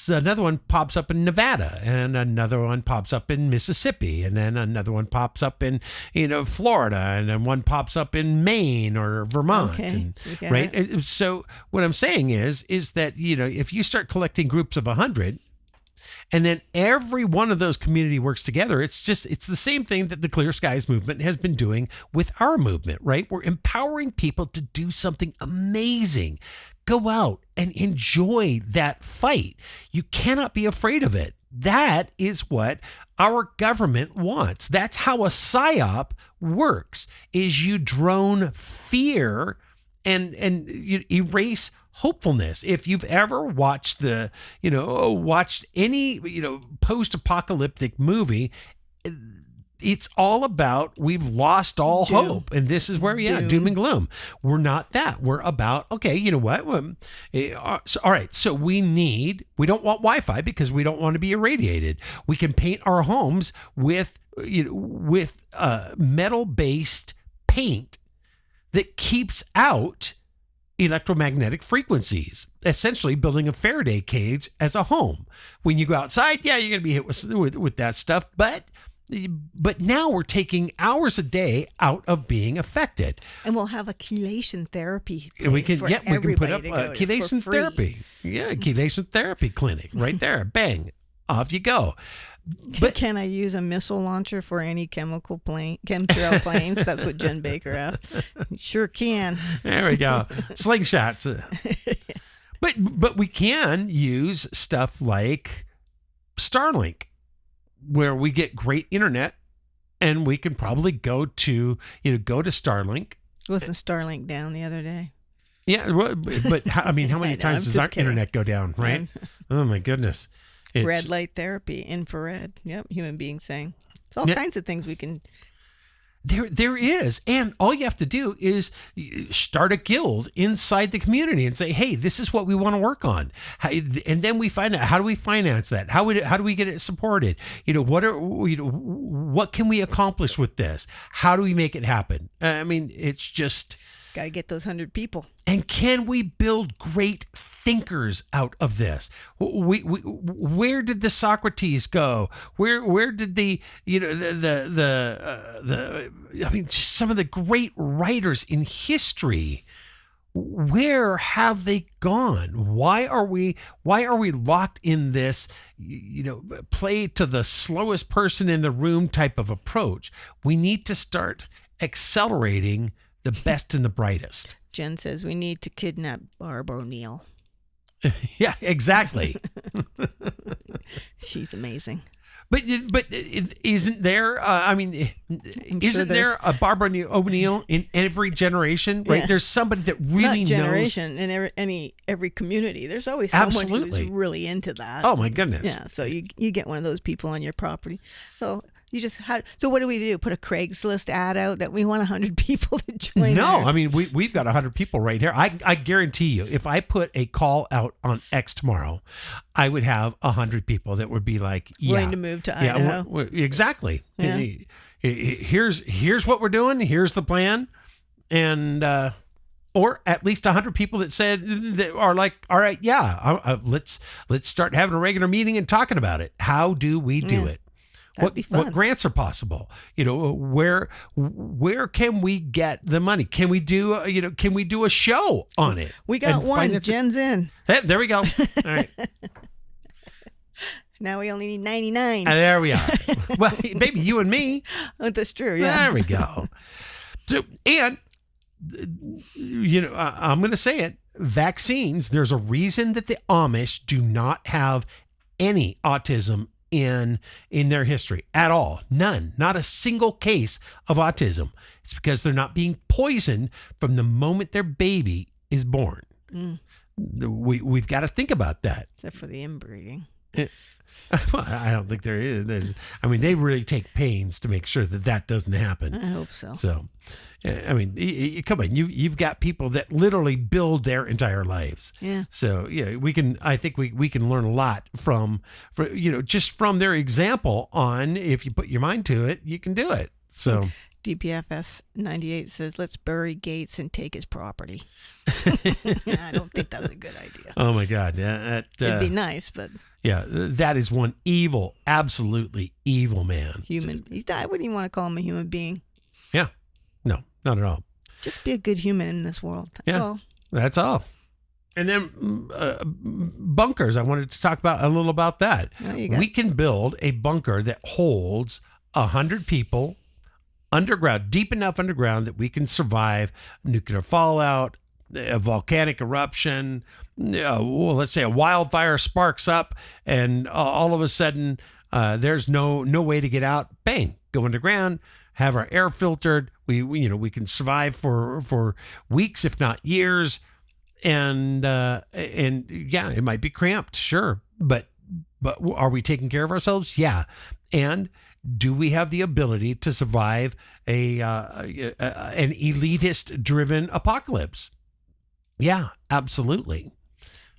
another one pops up in Nevada, and another one pops up in Mississippi, and then another one pops up in Florida, and then one pops up in Maine or Vermont. Okay, right? So what I'm saying is that if you start collecting groups of 100, and then every one of those community works together, it's the same thing that the Clear Skies movement has been doing with our movement, right? We're empowering people to do something amazing. Go out and enjoy that fight. You cannot be afraid of it. That is what our government wants. That's how a PSYOP works, is you drone fear and you erase hopefulness. If you've ever watched any post-apocalyptic movie, it's all about we've lost all hope, and this is where doom and gloom. We're not that. We're about, okay, you know what? All right, so we don't want Wi-Fi because we don't want to be irradiated. We can paint our homes with metal-based paint that keeps out electromagnetic frequencies, essentially building a Faraday cage as a home. When you go outside, you're going to be hit with that stuff, but now we're taking hours a day out of being affected. And we'll have a chelation therapy. And we can put up a chelation therapy. Yeah, a chelation therapy clinic right there. Bang, off you go. But can I use a missile launcher for any chemtrail planes? That's what Jen Baker asked. Sure can. There we go. Slingshots. But we can use stuff like Starlink, where we get great internet, and we can probably go to Starlink. Wasn't Starlink down the other day? Yeah, but how many times does our internet go down, right? Oh my goodness. Red light therapy, infrared. Yep, human beings saying. It's all kinds of things we can. There is. And all you have to do is start a guild inside the community and say, hey, this is what we want to work on. And then we find out, how do we finance that? How do we get it supported? What can we accomplish with this? How do we make it happen? I mean, it's just... Got to get those 100 people. And can we build great thinkers out of this? Where did the Socrates go? Where did I mean, just some of the great writers in history, where have they gone? Why are we locked in this, play to the slowest person in the room type of approach? We need to start accelerating the best and the brightest. Jen says we need to kidnap Barb O'Neill. Yeah, exactly. She's amazing. But isn't there? Isn't there a Barbara O'Neill in every generation? Right? Yeah. There's somebody that really Not generation in every community. There's always someone who's really into that. Oh my goodness. Yeah. So you get one of those people on your property. So you just so what do we do? Put a Craigslist ad out that we want 100 people to join? No, I mean we've got 100 people right here. I guarantee you, if I put a call out on X tomorrow, I would have 100 people that would be like, willing to move to Idaho. Exactly. Yeah. Here's what we're doing. Here's the plan, and or at least 100 people that said that are like, all right, yeah, let's start having a regular meeting and talking about it. How do we do it? That'd be fun. What grants are possible? Where can we get the money? Can we do a show on it? We got one. Jen's in. Hey, there we go. All right. Now we only need 99. There we are. Well, maybe you and me. Oh, that's true. Yeah. There we go. So, and I'm going to say it. Vaccines. There's a reason that the Amish do not have any autism in their history at all. None. Not a single case of autism. It's because they're not being poisoned from the moment their baby is born. We've got to think about that. Except for the inbreeding. Well, I don't think there is. They really take pains to make sure that doesn't happen. I hope so. So, come on, you've got people that literally build their entire lives. Yeah. So I think we can learn a lot from just from their example on, if you put your mind to it, you can do it. So. DPFS 98 says, let's bury Gates and take his property. I don't think that's a good idea. Oh my God. Yeah, it'd be nice, but. Yeah, that is one evil, absolutely evil man. Human. I wouldn't even want to call him a human being. Yeah. No, not at all. Just be a good human in this world. That's all. That's all. And then bunkers. I wanted to talk a little about that. We can build a bunker that holds 100 people underground, deep enough underground that we can survive nuclear fallout, a volcanic eruption, let's say a wildfire sparks up, and all of a sudden there's no way to get out. Bang, go underground, have our air filtered. We can survive for weeks, if not years. And yeah, it might be cramped, sure, but are we taking care of ourselves? Yeah. And do we have the ability to survive an elitist-driven apocalypse? Yeah, absolutely.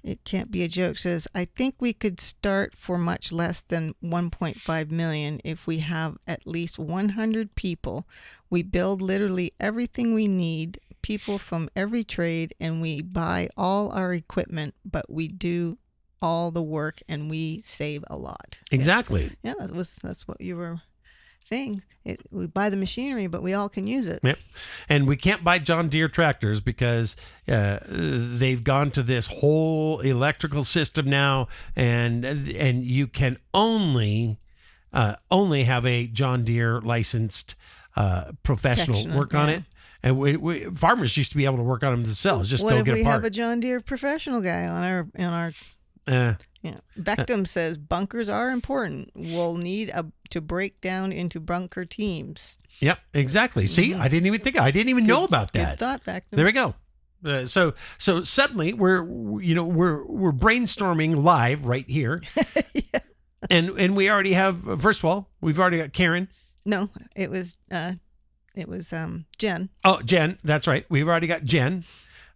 It can't be a joke. Says, I think we could start for much less than 1.5 million if we have at least 100 people. We build literally everything we need, people from every trade, and we buy all our equipment, but we do all the work and we save a lot. Exactly. Yeah, that's what you were saying. We buy the machinery, but we all can use it. Yep. And we can't buy John Deere tractors because they've gone to this whole electrical system now, and you can only have a John Deere licensed professional work on it. And farmers used to be able to work on them themselves. Just go get a part. What if we have a John Deere professional guy on our yeah. Beckham says bunkers are important. We'll need to break down into bunker teams. Yep, exactly. See, I didn't even know about that. Good thought, Beckham. There we go. So suddenly we're brainstorming live right here. Yeah. And we already have, first of all, we've already got Karen. No, it was It was Jen. Oh, Jen, that's right. We've already got Jen,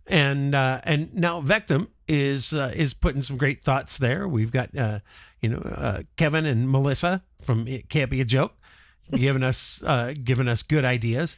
and now Vectum is putting some great thoughts there. We've got Kevin and Melissa from It Can't Be a Joke, giving us good ideas.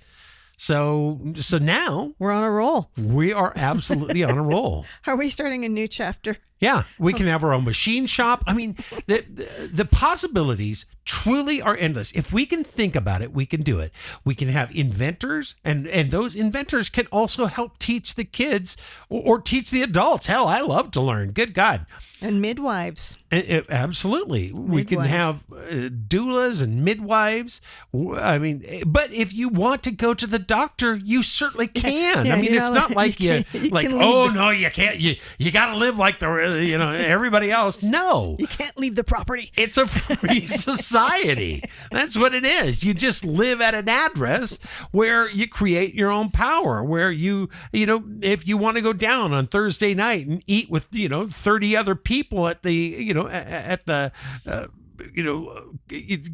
So now We're on a roll. we are absolutely on a roll. Are we starting a new chapter? Yeah, we can have our own machine shop. I mean, the possibilities truly are endless. If we can think about it, we can do it. We can have inventors, and those inventors can also help teach the kids or teach the adults. Hell, I love to learn. Good God. And midwives. Absolutely. We can have doulas and midwives. I mean, but if you want to go to the doctor, you certainly can. Yeah, I mean, you're it's not not like you like, can leave oh, no, you can't. You got to live like everybody else. No. You can't leave the property. It's a free society. That's what it is. You just live at an address where you create your own power, where if you want to go down on Thursday night and eat with, 30 other people at the,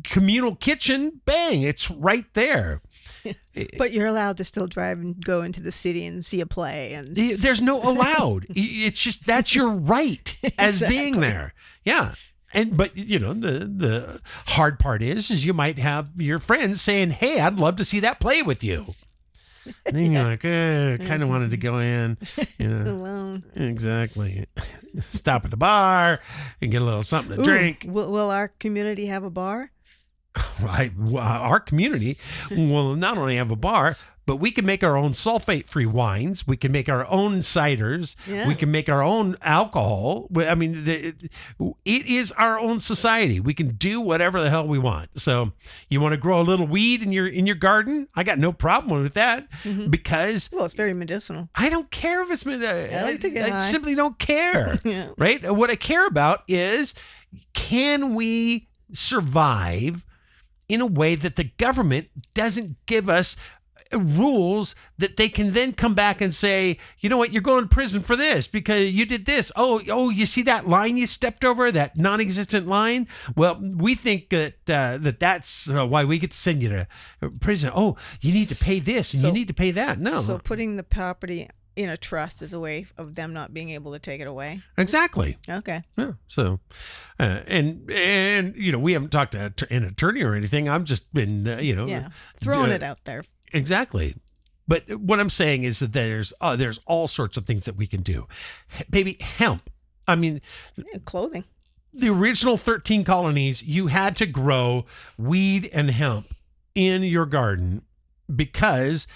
communal kitchen, bang, it's right there. But you're allowed to still drive and go into the city and see a play. And There's no allowed. It's just, that's your right as being there. Yeah. But the hard part is you might have your friends saying, "Hey, I'd love to see that play with you." And then you're like, kind of wanted to go in. alone. Exactly. Stop at the bar and get a little something to drink. Will our community have a bar? Our community will not only have a bar, but we can make our own sulfate-free wines. We can make our own ciders. Yeah. We can make our own alcohol. I mean, it is our own society. We can do whatever the hell we want. So, you want to grow a little weed in your garden? I got no problem with that because Well, it's very medicinal. I don't care if it's I I simply don't care. Yeah. Right? What I care about is, can we survive in a way that the government doesn't give us rules that they can then come back and say, you know what, you're going to prison for this because you did this. Oh, you see that line you stepped over, that non-existent line? Well, we think that's why we get to send you to prison. Oh, you need to pay this and you need to pay that. No. So putting the property in a trust is a way of them not being able to take it away. Exactly. Okay. Yeah. So, and we haven't talked to an attorney or anything. I've just been, throwing it out there. Exactly. But what I'm saying is that there's all sorts of things that we can do. Baby, hemp. I mean, Clothing. The original 13 colonies, you had to grow weed and hemp in your garden because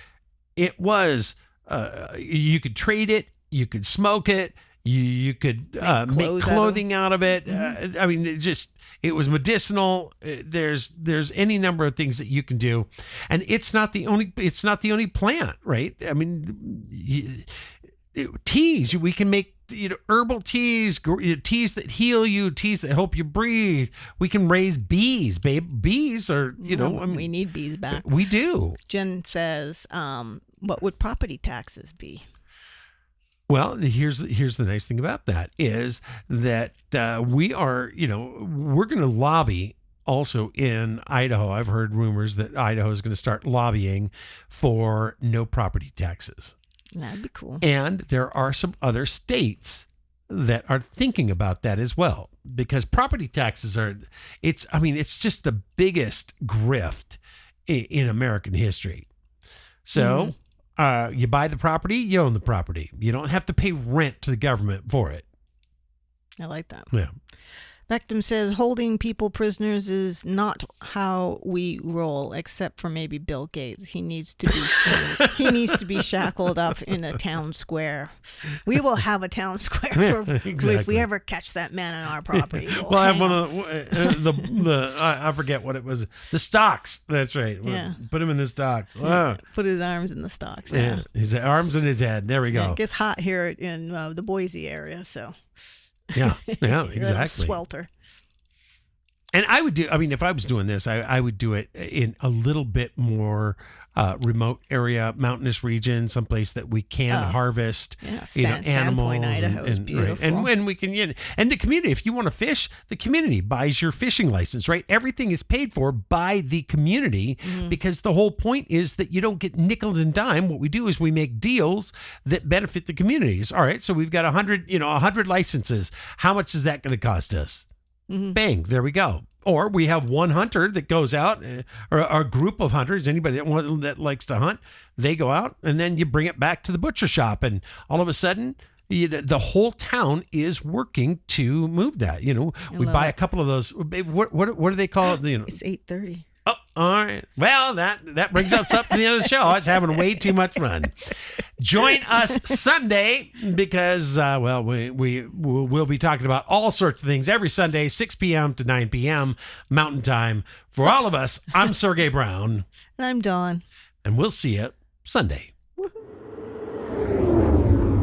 it was, you could trade it, you could smoke it, you could make clothing out of it. I mean, it was medicinal. There's any number of things that you can do, and it's not the only plant, right? I mean, teas. We can make herbal teas, teas that heal you, teas that help you breathe. We can raise bees, babe. Bees are we need bees back. We do. Jen says, what would property taxes be? Well, here's the nice thing about that is that we're going to lobby also in Idaho. I've heard rumors that Idaho is going to start lobbying for no property taxes. That'd be cool. And there are some other states that are thinking about that as well, because property taxes it's just the biggest grift in American history. So you buy the property, you own the property. You don't have to pay rent to the government for it. I like that. Yeah. Vectum says holding people prisoners is not how we roll, except for maybe Bill Gates. He needs to be shackled up in a town square. We will have a town square exactly. if we ever catch that man on our property. Well, I have one of the I forget what it was. The stocks. That's right. Yeah. Put him in the stocks. Wow. Put his arms in the stocks. Yeah. His arms in his head. There we go. Yeah, it gets hot here in the Boise area, so. Yeah, exactly. Swelter. And I would do, I mean, if I was doing this, I would do it in a little bit more remote area, mountainous region, someplace that we can harvest, animals. Sandpoint, Idaho is beautiful. And we can, and the community, if you want to fish, the community buys your fishing license, right? Everything is paid for by the community because the whole point is that you don't get nickels and dime. What we do is we make deals that benefit the communities. All right. So we've got 100 licenses. How much is that going to cost us? Bang, there we go. Or we have one hunter that goes out, or a group of hunters, anybody that likes to hunt, they go out, and then you bring it back to the butcher shop, and all of a sudden, the whole town is working to move that. We buy a couple of those. What do they call it? It's 8:30. Oh, all right. Well, that brings us up to the end of the show. I was having way too much fun. Join us Sunday because, we'll be talking about all sorts of things every Sunday, 6 p.m. to 9 p.m. Mountain Time. For all of us, I'm Serge Brown. And I'm Dawn. And we'll see you Sunday.